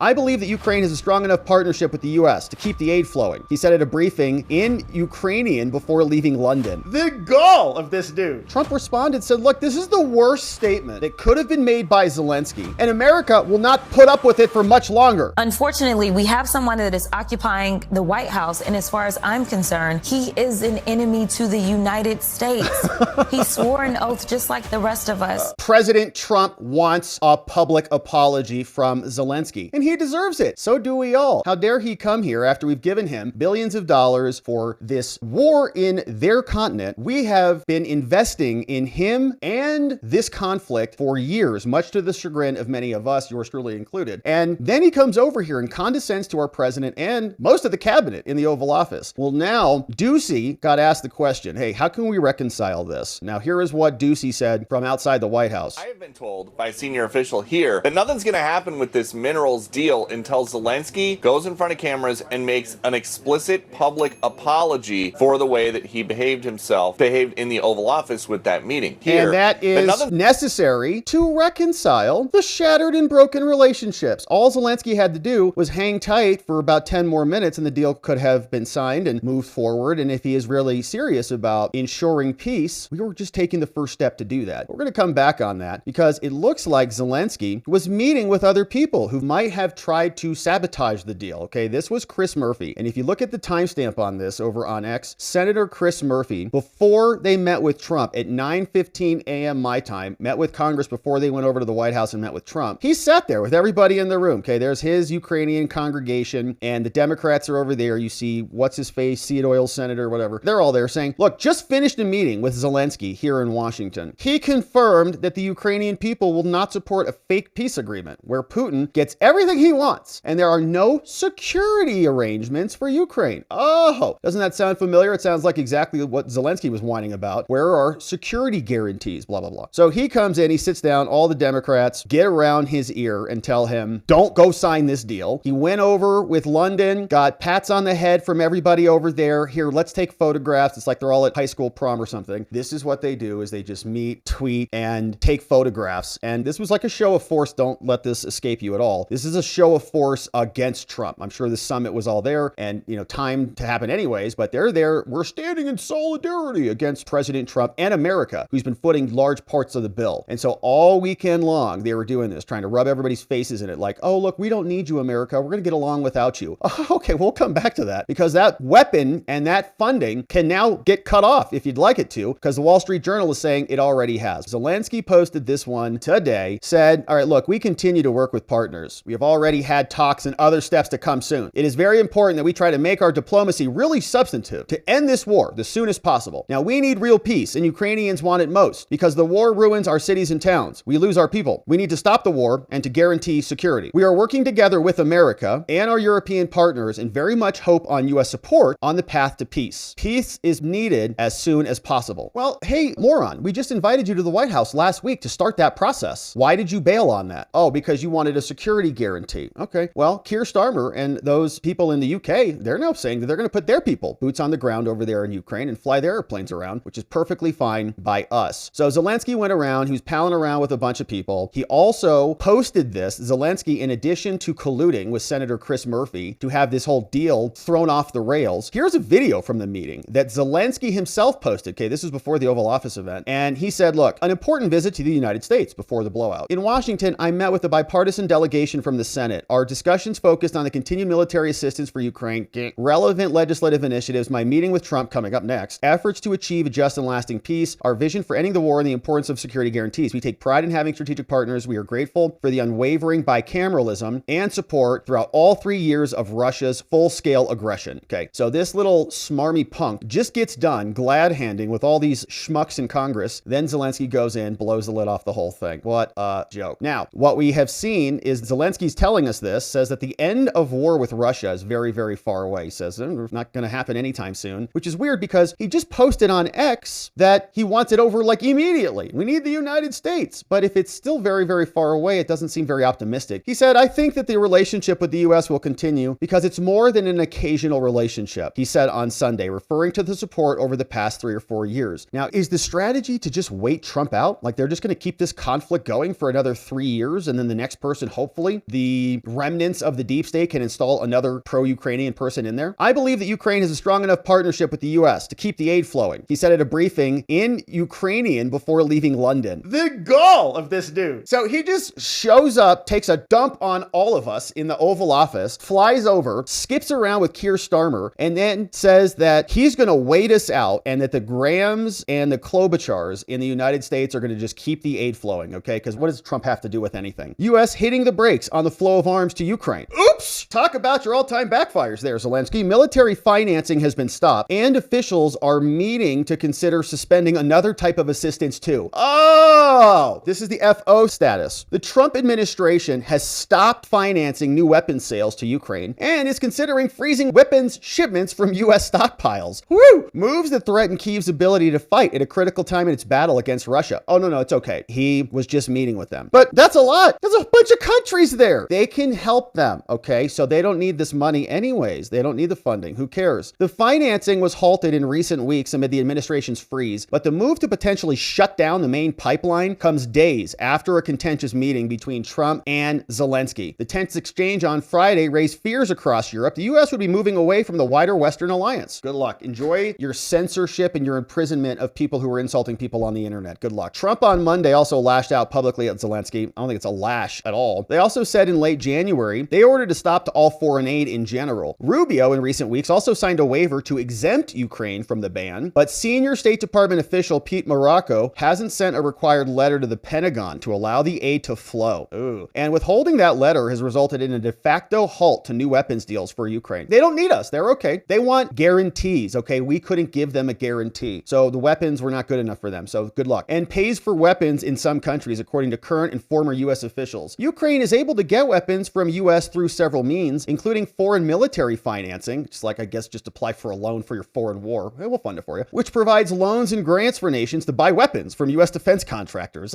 I believe that Ukraine has a strong enough partnership with the US to keep the aid flowing. He said at a briefing in Ukrainian before leaving London. The gall of this dude. Trump responded, said, look, this is the worst statement that could have been made by Zelensky, and America will not put up with it for much longer. Unfortunately, we have someone that is occupying the White House, and as far as I'm concerned, he is an enemy to the United States. He swore an oath just like the rest of us. President Trump wants a public apology from Zelensky, and he deserves it. So do we all. How dare he come here after we've given him billions of dollars for this war in their continent? We have been investing in him and this conflict for years, much to the chagrin of many of us, yours truly included. And then he comes over here and condescends to our president and most of the cabinet in the Oval Office. Well, now Ducey got asked the question, hey, how can we reconcile this? Now, here is what Ducey said from outside the White House. I have been told by a senior official here that nothing's going to happen with this minerals deal until Zelensky goes in front of cameras and makes an explicit public apology for the way that he behaved in the Oval Office with that meeting. And that is necessary to reconcile the shattered and broken relationships. All Zelensky had to do was hang tight for about 10 more minutes and the deal could have been signed and moved forward. And if he is really serious about ensuring peace, we were just taking the first step to do that. We're going to come back on that because it looks like Zelensky was meeting with other people who might have tried to sabotage the deal. Okay, this was Chris Murphy. And if you look at the timestamp on this over on X, Senator Chris Murphy, before they met with Trump at 9:15 a.m. my time, met with Congress before they went over to the White House and met with Trump. He sat there with everybody in the room. Okay, there's his Ukrainian congregation and the Democrats are over there. You see, what's his face, seed oil senator, whatever. They're all there saying, look, just finished a meeting with Zelensky here in Washington. He confirmed that the Ukrainian people will not support a fake peace agreement where Putin gets everything he wants and there are no security arrangements for Ukraine. Oh, doesn't that sound familiar? It sounds like exactly what Zelensky was whining about. Where are security guarantees? Blah, blah, blah. So he comes in, he sits down, all the Democrats get around his ear and tell him, don't go sign this deal. He went over with London, got pats on the head from everybody over there. Here, let's take photographs. It's like they're all at high school prom or something. This is what they do is they just meet, tweet, and take photographs. And this was like a show of force. Don't let this escape you at all. This is a show of force against Trump. I'm sure the summit was all there and, time to happen anyways, but they're there. We're standing in solidarity against President Trump and America, who's been footing large parts of the bill. And so all weekend long, they were doing this, trying to rub everybody's faces in it. Like, oh, look, we don't need you, America. We're going to get along without you. Oh, okay, we'll come back to that because that weapon and that funding can now get cut off if you'd like it to, because the Wall Street Journal is saying it already has. Zelensky posted this one today, said, all right, look, we continue to work with partners. We have already had talks and other steps to come soon. It is very important that we try to make our diplomacy really substantive to end this war the soonest possible. Now, we need real peace, and Ukrainians want it most because the war ruins our cities and towns. We lose our people. We need to stop the war and to guarantee security. We are working together with America and our European partners and very much hope on U.S. support on the path to peace. Peace is needed as soon as possible. Well, hey, moron, we just invited you to the White House last week to start that process. Why did you bail on that? Oh, because you wanted a security guarantee. Okay, well, Keir Starmer and those people in the UK, they're now saying that they're going to put their people, boots on the ground over there in Ukraine and fly their airplanes around, which is perfectly fine by us. So Zelensky went around, he was palling around with a bunch of people. He also posted this, Zelensky, in addition to colluding with Senator Chris Murphy to have this whole deal thrown off the rails. Here's a video from the meeting that Zelensky himself posted. Okay, this is before the Oval Office event. And he said, look, an important visit to the United States before the blowout. In Washington, I met with a bipartisan delegation from the Senate. Our discussions focused on the continued military assistance for Ukraine, relevant legislative initiatives, my meeting with Trump coming up next, efforts to achieve a just and lasting peace, our vision for ending the war, and the importance of security guarantees. We take pride in having strategic partners. We are grateful for the unwavering bicameralism and support throughout all 3 years of Russia's full-scale aggression. Okay, so this little smarmy punk just gets done glad-handing with all these schmucks in Congress. Then Zelensky goes in, blows the lid off the whole thing. What a joke. Now, what we have seen is Zelensky's telling us this, says that the end of war with Russia is very, very far away. He says it's not going to happen anytime soon, which is weird because he just posted on X that he wants it over like immediately. We need the United States. But if it's still very, very far away, it doesn't seem very optimistic. He said, I think that the relationship with the U.S. will continue because it's more than an occasional relationship, he said on Sunday, referring to the support over the past 3 or 4 years. Now, is the strategy to just wait Trump out? Like they're just going to keep this conflict going for another 3 years and then the next person, hopefully, the the remnants of the deep state can install another pro-Ukrainian person in there. I believe that Ukraine has a strong enough partnership with the US to keep the aid flowing. He said at a briefing in Ukrainian before leaving London. The gall of this dude. So he just shows up, takes a dump on all of us in the Oval Office, flies over, skips around with Keir Starmer, and then says that he's going to wait us out and that the Grahams and the Klobuchars in the United States are going to just keep the aid flowing, okay? Because what does Trump have to do with anything? US hitting the brakes on the flow of arms to Ukraine. Oops! Talk about your all-time backfires there, Zelensky. Military financing has been stopped, and officials are meeting to consider suspending another type of assistance too. Oh! This is the FO status. The Trump administration has stopped financing new weapons sales to Ukraine and is considering freezing weapons shipments from US stockpiles. Woo! Moves that threaten Kyiv's ability to fight at a critical time in its battle against Russia. Oh, no, it's okay. He was just meeting with them. But that's a lot. There's a bunch of countries there. They can help them, okay? So they don't need this money anyways. They don't need the funding. Who cares? The financing was halted in recent weeks amid the administration's freeze, but the move to potentially shut down the main pipeline comes days after a contentious meeting between Trump and Zelensky. The tense exchange on Friday raised fears across Europe. The US would be moving away from the wider Western alliance. Good luck. Enjoy your censorship and your imprisonment of people who are insulting people on the internet. Good luck. Trump on Monday also lashed out publicly at Zelensky. I don't think it's a lash at all. They also said in late January, they ordered a stop to all foreign aid in general. Rubio in recent weeks also signed a waiver to exempt Ukraine from the ban, but senior State Department official Pete Marocco hasn't sent a required letter to the Pentagon to allow the aid to flow. Ooh. And withholding that letter has resulted in a de facto halt to new weapons deals for Ukraine. They don't need us. They're okay. They want guarantees, okay? We couldn't give them a guarantee. So the weapons were not good enough for them. So good luck. And pays for weapons in some countries, according to current and former U.S. officials. Ukraine is able to get weapons from U.S. through several means, including foreign military financing, just like, I guess, just apply for a loan for your foreign war. We'll fund it for you, which provides loans and grants for nations to buy weapons from U.S. defense contractors.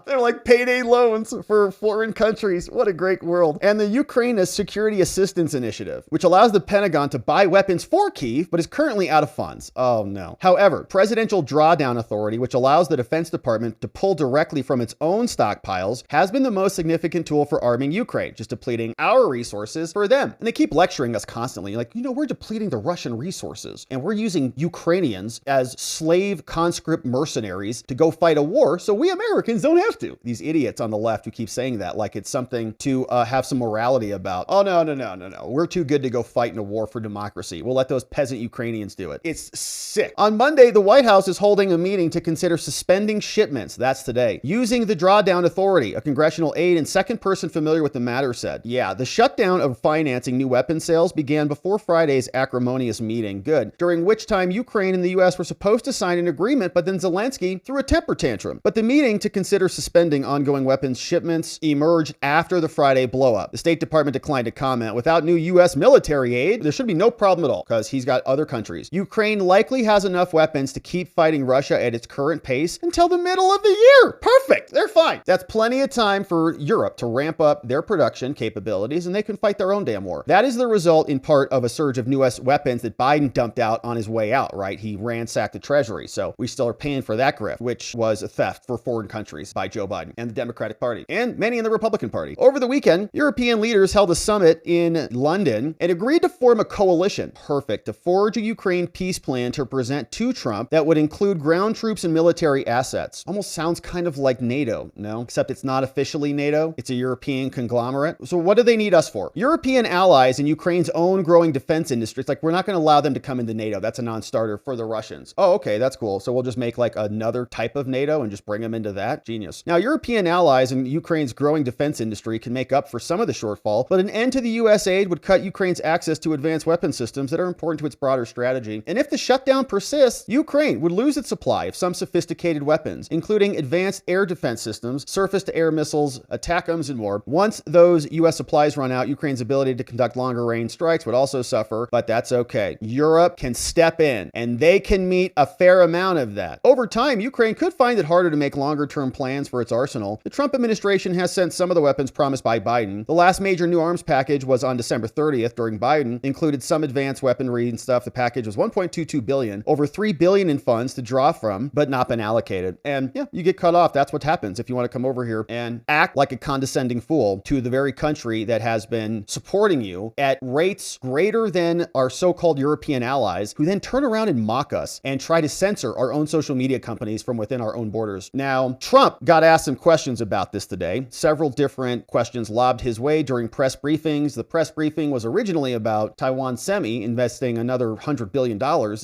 They're like payday loans for foreign countries. What a great world. And the Ukraine Security Assistance Initiative, which allows the Pentagon to buy weapons for Kyiv, but is currently out of funds. Oh no. However, Presidential Drawdown Authority, which allows the Defense Department to pull directly from its own stockpiles, has been the most significant tool for arming Ukraine, just depleting our resources for them. And they keep lecturing us constantly, like, we're depleting the Russian resources, and we're using Ukrainians as slave conscript mercenaries to go fight a war, so we Americans don't have to. These idiots on the left who keep saying that like it's something to have some morality about. Oh, no. We're too good to go fight in a war for democracy. We'll let those peasant Ukrainians do it. It's sick. On Monday, the White House is holding a meeting to consider suspending shipments, that's today, using the Drawdown Authority. A congressional aide and second person familiar with the matter said, yeah, the shutdown of financing new weapon sales began before Friday's acrimonious meeting. Good. During which time Ukraine and the U.S. were supposed to sign an agreement, but then Zelensky threw a temper tantrum. But the meeting to consider suspending ongoing weapons shipments emerged after the Friday blowup. The State Department declined to comment. Without new U.S. military aid, there should be no problem at all, because he's got other countries. Ukraine likely has enough weapons to keep fighting Russia at its current pace until the middle of the year. Perfect. They're fine. That's plenty of time for Europe to ramp up their production capabilities, and they can fight their own damn war. That is the result in part of a surge of U.S. weapons that Biden dumped out on his way out, right? He ransacked the Treasury. So we still are paying for that grift, which was a theft for foreign countries by Joe Biden and the Democratic Party and many in the Republican Party. Over the weekend, European leaders held a summit in London and agreed to form a coalition, perfect, to forge a Ukraine peace plan to present to Trump that would include ground troops and military assets. Almost sounds kind of like NATO, no? Except it's not officially NATO. It's a European conglomerate. So what do they need us for? European allies in Ukraine's own growing defense industry. It's like, we're not going to allow them to come into NATO. That's a non-starter for the Russians. Oh, okay, that's cool. So we'll just make like another type of NATO and just bring them into that. Genius. Now, European allies in Ukraine's growing defense industry can make up for some of the shortfall, but an end to the U.S. aid would cut Ukraine's access to advanced weapon systems that are important to its broader strategy. And if the shutdown persists, Ukraine would lose its supply of some sophisticated weapons, including advanced air defense systems, surface-to-air missiles, ATACMS, and more. Once those U.S. supplies run out, Ukraine's ability to conduct longer-range strikes would also suffer, but that's okay. Europe can step in, and they can meet a fair amount of that. Over time, Ukraine could find it harder to make longer-term plans for its arsenal. The Trump administration has sent some of the weapons promised by Biden. The last major new arms package was on December 30th during Biden, included some advanced weaponry and stuff. The package was $1.22 billion, over $3 billion in funds to draw from, but not been allocated. And yeah, you get cut off. That's what happens if you want to come over here and act like a condescending fool to the very country that has been supporting you at rates greater than our so-called European allies, who then turn around and mock us and try to censor our own social media companies from within our own borders. Now, Trump got asked some questions about this today. Several different questions lobbed his way during press briefings. The press briefing was originally about Taiwan Semi investing another $100 billion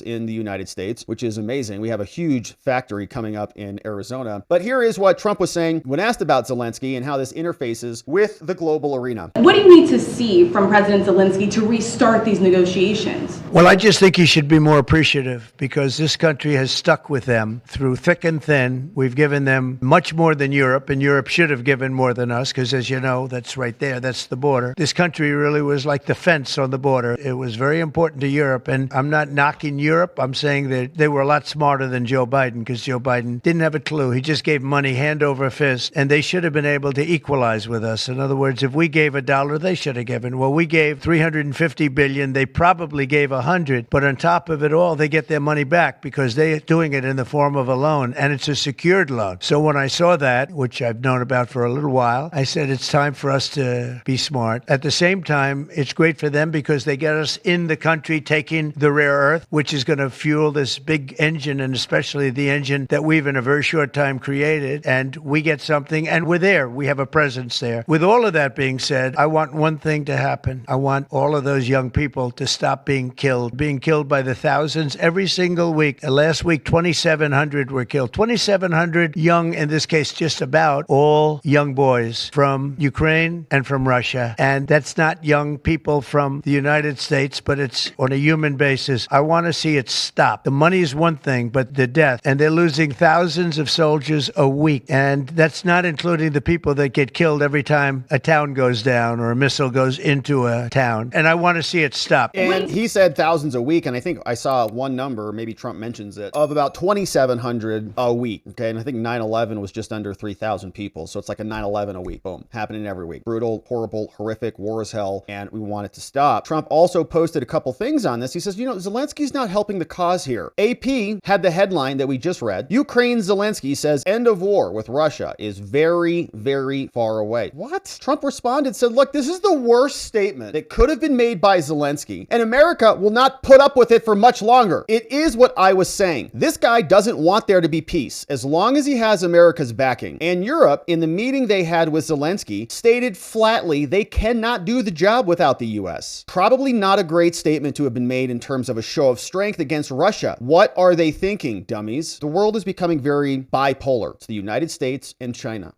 in the United States, which is amazing. We have a huge factory coming up in Arizona. But here is what Trump was saying when asked about Zelensky and how this interfaces with the global arena. What do you need to see from President Zelensky to restart these negotiations? Well, I just think he should be more appreciative, because this country has stuck with them through thick and thin. We've given them much more than Europe, and Europe should have given more than us, because as you know, that's right there, that's the border. This country really was like the fence on the border. It was very important to Europe, and I'm not knocking Europe. I'm saying that they were a lot smarter than Joe Biden, because Joe Biden didn't have a clue. He just gave money hand over fist, and they should have been able to equalize with us. In other words, if we gave $1, they should have given. Well, we gave $350 billion. They probably gave 100, but on top of it all, they get their money back because they're doing it in the form of a loan, and it's a secured loan. So when I saw that, which I've known about for a little while, I said it's time for us to be smart. At the same time, it's great for them because they get us in the country taking the rare earth, which is going to fuel this big engine, and especially the engine that we've in a very short time created, and we get something, and we're there. We have a presence there. With all of that being said, I want one thing to happen. I want all of those young people to stop being killed by the thousands every single week. Last week, 2,700 were killed. 2,700 young, in this case, just about all young boys from Ukraine and from Russia. And that's not young people from the United States, but it's on a human basis. I want to see it stop. The money is one thing, but the death. And they're losing thousands of soldiers a week. And that's not including the people that get killed every time a town goes down or a missile goes into a town. And I want to see it stop. And he said thousands a week, and I think I saw one number, maybe Trump mentions it, of about 2,700 a week. Okay, and I think 9/11 was just under 3,000 people, so it's like a 9/11 a week. Boom, happening every week. Brutal, horrible, horrific, war is hell, and we want it to stop. Trump also posted a couple things on this. He says, Zelensky's not helping the cause here. AP had the headline that we just read. Ukraine's Zelensky says end of war with Russia is very, very far away. What? Trump responded, said, look, this is the worst statement that could have been made by Zelensky, and America will not put up with it for much longer. It is what I was saying. This guy doesn't want there to be peace as long as he has America's backing. And Europe, in the meeting they had with Zelensky, stated flatly they cannot do the job without the US. Probably not a great statement to have been made in terms of a show of strength against Russia. What are they thinking, dummies? The world is becoming very bipolar. It's the United States and China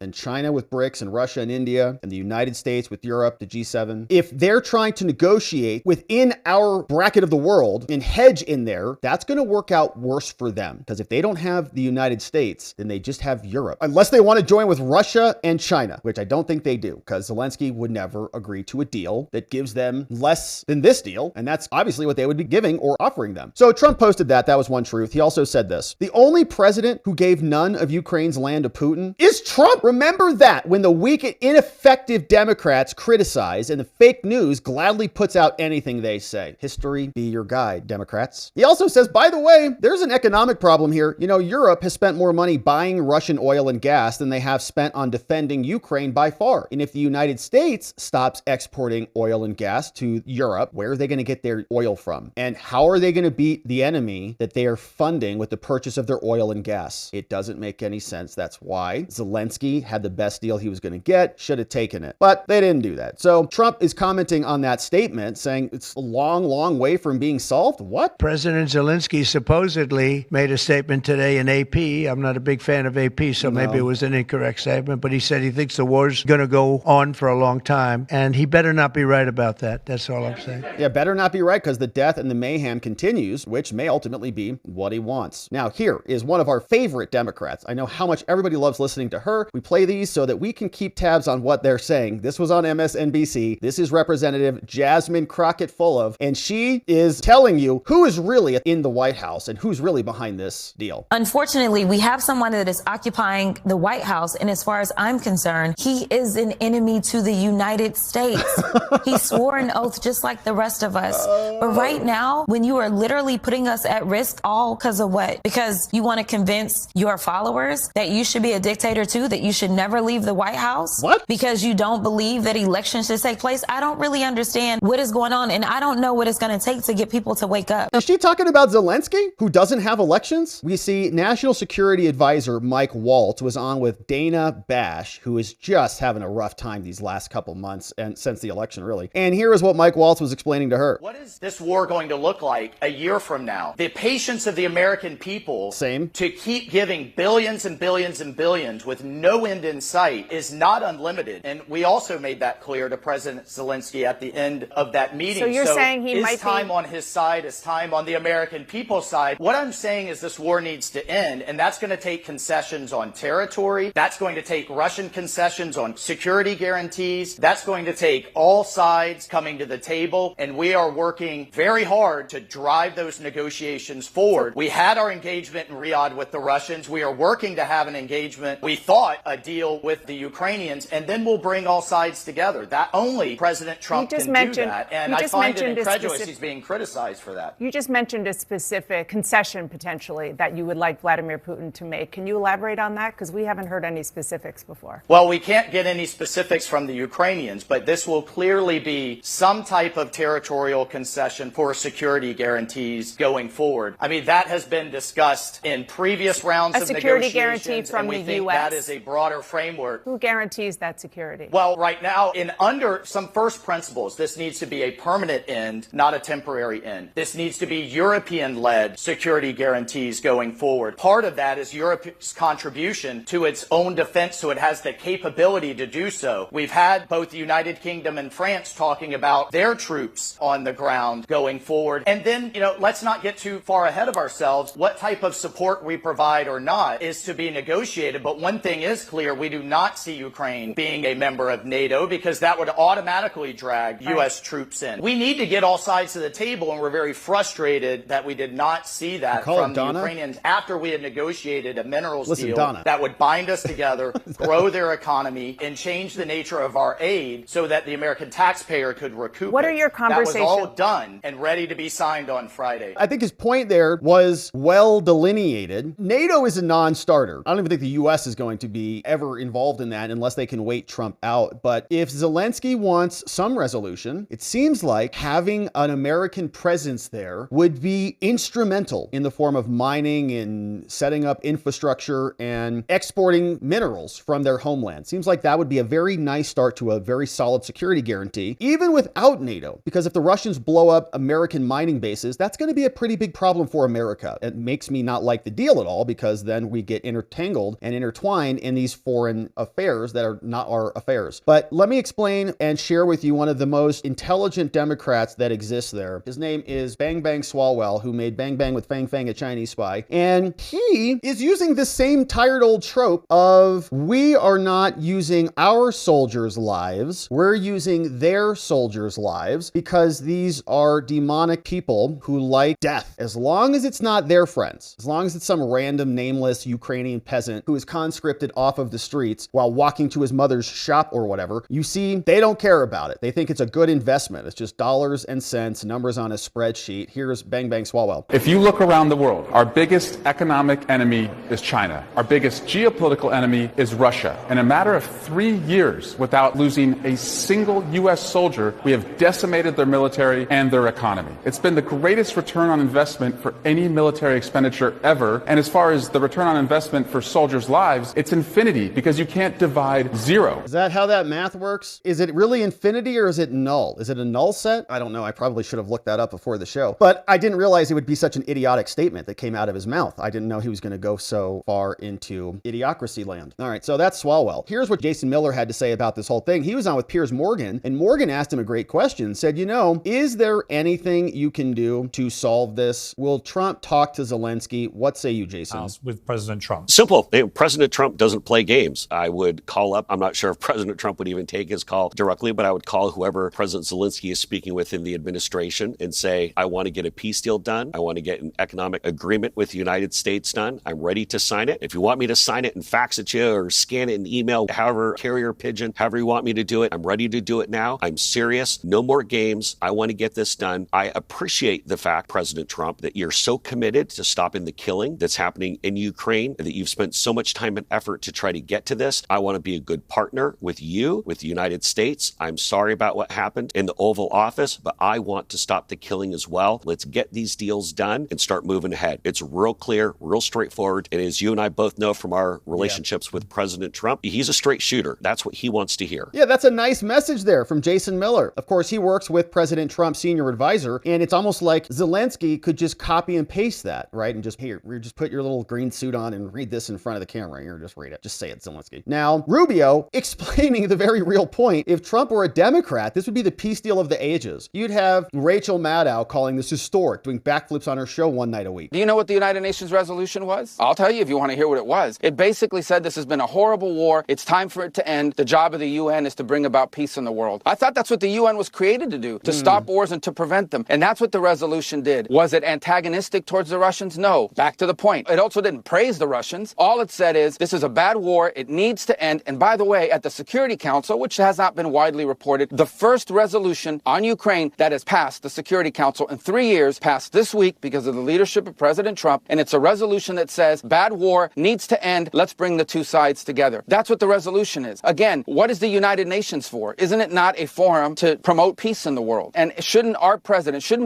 with BRICS, and Russia and India, and the United States with Europe, the G7. If they're trying to negotiate within our bracket of the world and hedge in there, that's going to work out worse for them. Because if they don't have the United States, then they just have Europe. Unless they want to join with Russia and China, which I don't think they do, because Zelensky would never agree to a deal that gives them less than this deal. And that's obviously what they would be giving or offering them. So Trump posted that. That was one truth. He also said this: the only president who gave none of Ukraine's land to Putin is Trump. Remember that when the weak and ineffective Democrats criticize and the fake news gladly puts out anything they say. History be your guide, Democrats. He also says, by the way, there's an economic problem here. Europe has spent more money buying Russian oil and gas than they have spent on defending Ukraine by far. And if the United States stops exporting oil and gas to Europe, where are they going to get their oil from? And how are they going to beat the enemy that they are funding with the purchase of their oil and gas? It doesn't make any sense. That's why Zelensky had the best deal he was going to get, should have taken it. But they didn't do that. So Trump is commenting on that statement, saying it's a long, long way from being solved. What? President Zelensky supposedly made a statement today in AP. I'm not a big fan of AP, so maybe it was an incorrect statement, but he said he thinks the war's going to go on for a long time, and he better not be right about that. That's all I'm saying. Yeah, better not be right, because the death and the mayhem continues, which may ultimately be what he wants. Now, here is one of our favorite Democrats. I know how much everybody loves listening to her. We play these so that we can keep tabs on what they're saying. This was on MSNBC. This is Representative Jasmine Crockett-Fulov, and she is telling you who is really in the White House and who's really behind this deal. Unfortunately, we have someone that is occupying the White House. And as far as I'm concerned, he is an enemy to the United States. He swore an oath just like the rest of us. But right now, when you are literally putting us at risk, all because of what? Because you want to convince your followers that you should be a dictator too, that you should never leave the White House? What? Because you don't believe that elections should take place? I don't really understand what is going on, and I don't know what it's going to take to get people to wake up. Is she talking about Zelensky, who doesn't have elections? We see National Security Advisor Mike Waltz was on with Dana Bash, who is just having a rough time these last couple months and since the election, really. And here is what Mike Waltz was explaining to her. What is this war going to look like a year from now? The patience of the American people to keep giving billions and billions and billions with no end in sight is not unlimited. And we also made that clear to President Zelensky at the end of that meeting. So you're saying he might be... time on his side, is time on the American people's side. What I'm saying is this war needs to end, and that's going to take concessions on territory. That's going to take Russian concessions on security guarantees. That's going to take all sides coming to the table, and we are working very hard to drive those negotiations forward. We had our engagement in Riyadh with the Russians. We are working to have an engagement, we thought, a deal with the Ukrainians, and then we'll bring all sides together. That only President Trump can do that, and I find it incredulous he's being criticized for that. You just mentioned a specific concession, potentially, that you would like Vladimir Putin to make. Can you elaborate on that? Because we haven't heard any specifics before. Well, we can't get any specifics from the Ukrainians, but this will clearly be some type of territorial concession for security guarantees going forward. I mean, that has been discussed in previous rounds of negotiations. A security guarantee from the think U.S. that is a broader framework. Who guarantees that security? Well, right now, under some first principles, this needs to be a permanent end, not a temporary end. This needs to be European-led security guarantees going forward. Part of that is Europe's contribution to its own defense, so it has the capability to do so. We've had both the United Kingdom and France talking about their troops on the ground going forward. And then, let's not get too far ahead of ourselves. What type of support we provide or not is to be negotiated. But one thing is clear, we do not see Ukraine being a member of NATO, because that would automatically drag U.S. troops in. We need to get all sides to the table, and we're very frustrated that we did not see that from the Ukrainians after we had negotiated a minerals deal that would bind us together, grow their economy, and change the nature of our aid so that the American taxpayer could recoup What are your conversations? That was all done and ready to be signed on Friday. I think his point there was well delineated. NATO is a non-starter. I don't even think the U.S. is going to be ever involved in that unless they can wait Trump out. But if Zelensky wants some resolution, it seems like having an American presence there would be instrumental in the form of mining and setting up infrastructure and exporting minerals from their homeland. Seems like that would be a very nice start to a very solid security guarantee, even without NATO. Because if the Russians blow up American mining bases, that's going to be a pretty big problem for America. It makes me not like the deal at all, because then we get intertangled and intertwined in these foreign affairs that are not our affairs. But let me explain and share with you one of the most intelligent Democrats that exists there. His name is Bang Bang Swalwell, who made Bang Bang with Fang Fang, a Chinese spy. And he is using the same tired old trope of, we are not using our soldiers' lives, we're using their soldiers' lives, because these are demonic people who like death. As long as it's not their friends, as long as it's some random nameless Ukrainian peasant who is conscripted off of the streets while walking to his mother's shop or whatever, you see, they don't care about it. They think it's a good investment. It's just dollars and cents, numbers on a spreadsheet. Here's Bang Bang Swalwell. If you look around the world, our biggest economic enemy is China. Our biggest geopolitical enemy is Russia. In a matter of 3 years, without losing a single U.S. soldier, we have decimated their military and their economy. It's been the greatest return on investment for any military expenditure ever. And as far as the return on investment for soldiers' lives, it's infinity, because you can't divide zero. Is that how that math works? Is it really infinity, or is it null? Is it a null set? I don't know. I probably should have looked that up before the show. But I didn't realize it would be such an idiotic statement that came out of his mouth. I didn't know he was going to go so far into idiocracy land. All right, so that's Swalwell. Here's what Jason Miller had to say about this whole thing. He was on with Piers Morgan, and Morgan asked him a great question. Said, is there anything you can do to solve this? Will Trump talk to Zelensky? What say you, Jason? With President Trump. Simple. President Trump doesn't play games. I would call up, I'm not sure if President Trump would even take his call directly, but I would call whoever President Zelensky is speaking with in the administration and say, I want to get a peace deal done. I want to get an economic agreement with the United States done. I'm ready to sign it. If you want me to sign sign it and fax it to you or scan it in email, however, carrier pigeon, however you want me to do it. I'm ready to do it now. I'm serious. No more games. I want to get this done. I appreciate the fact, President Trump, that you're so committed to stopping the killing that's happening in Ukraine, that you've spent so much time and effort to try to get to this. I want to be a good partner with you, with the United States. I'm sorry about what happened in the Oval Office, but I want to stop the killing as well. Let's get these deals done and start moving ahead. It's real clear, real straightforward. And as you and I both know from our relationships with President Trump, he's a straight shooter. That's what he wants to hear. Yeah, that's a nice message there from Jason Miller. Of course, he works with President Trump's senior advisor, and it's almost like Zelensky could just copy and paste that, right? And just, here, just put your little green suit on and read this in front of the camera. Here, just read it. Just say it, Zelensky. Now, Rubio explaining the very real point. If Trump were a Democrat, this would be the peace deal of the ages. You'd have Rachel Maddow calling this historic, doing backflips on her show one night a week. Do you know what the United Nations resolution was? I'll tell you if you want to hear what it was. It basically said this has been a horrible war. It's time for it to end. The job of the UN is to bring about peace in the world. I thought that's what the UN was created to do, to stop wars and to prevent them. And that's what the resolution did. Was it antagonistic towards the Russians? No. Back to the point. It also didn't praise the Russians. All it said is this is a bad war. It needs to end. And by the way, at the Security Council, which has not been widely reported, the first resolution on Ukraine that has passed the Security Council in 3 years passed this week because of the leadership of President Trump. And it's a resolution that says bad war needs to end. Let's bring the two sides together. That's what the resolution is. Again, what is the United Nations for? Isn't it not a forum to promote peace in the world? And shouldn't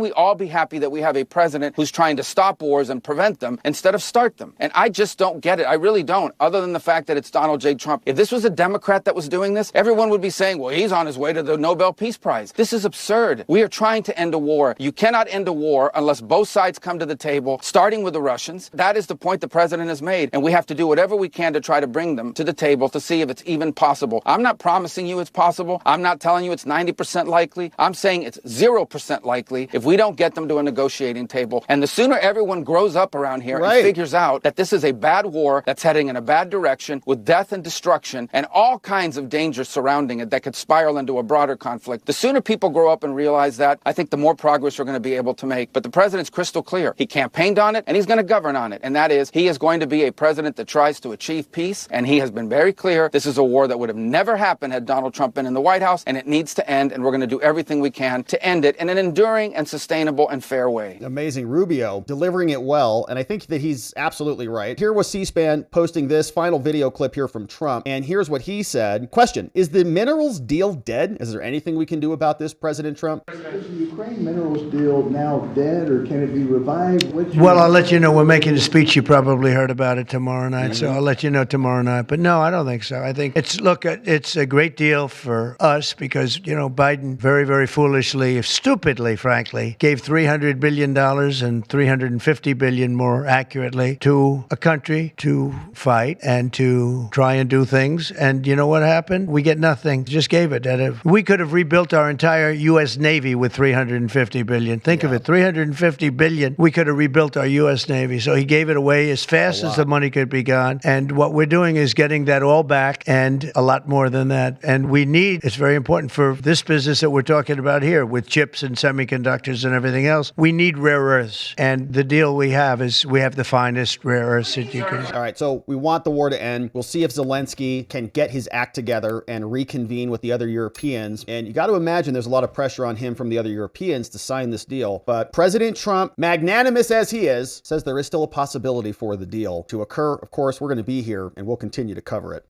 we all be happy that we have a president who's trying to stop wars and prevent them instead of start them? And I just don't get it. I really don't, other than the fact that it's Donald J. Trump. If this was a Democrat that was doing this, everyone would be saying, well, he's on his way to the Nobel Peace Prize. This is absurd. We are trying to end a war. You cannot end a war unless both sides come to the table, starting with the Russians. That is the point the president has made. And we have to do whatever we can to try to bring them to the table to see if it's even possible. I'm not promising you it's possible. I'm not telling you it's 90% likely. I'm saying it's 0% likely if we don't get them to a negotiating table. And the sooner everyone grows up around here and figures out that this is a bad war that's heading in a bad direction with death and destruction and all kinds of dangers surrounding it that could spiral into a broader conflict, the sooner people grow up and realize that, I think the more progress we're going to be able to make. But the president's crystal clear. He campaigned on it and he's going to govern on it. And that is, he is going to be a president that tries to achieve peace. And he has been very clear. This is a war that would have never happened had Donald Trump been in the White House, and it needs to end. And we're going to do everything we can to end it in an enduring and sustainable and fair way. Amazing. Rubio delivering it well. And I think that he's absolutely right. Here was C-SPAN posting this final video clip here from Trump. And here's what he said. Question, is the minerals deal dead? Is there anything we can do about this, President Trump? Is the Ukraine minerals deal now dead, or can it be revived? Well, I'll let you know. We're making a speech. You probably heard about it tomorrow night. So I'll let you know tomorrow night. But no, I don't think so. I think it's a great deal for us because, Biden very, very foolishly, stupidly, frankly, gave $300 billion and $350 billion more accurately to a country to fight and to try and do things. And you know what happened? We get nothing. Just gave it. We could have rebuilt our entire U.S. Navy with $350 billion. Think of it, $350 billion. We could have rebuilt our U.S. Navy. So he gave it away as fast as the money could be gone. And what we're doing is getting that all back and a lot more than that. And it's very important for this business that we're talking about here with chips and semiconductors and everything else. We need rare earths. And the deal we have is we have the finest rare earths that you can. All right, so we want the war to end. We'll see if Zelensky can get his act together and reconvene with the other Europeans. And you got to imagine there's a lot of pressure on him from the other Europeans to sign this deal. But President Trump, magnanimous as he is, says there is still a possibility for the deal to occur. Of course, we're going to be here and we'll continue to cover it.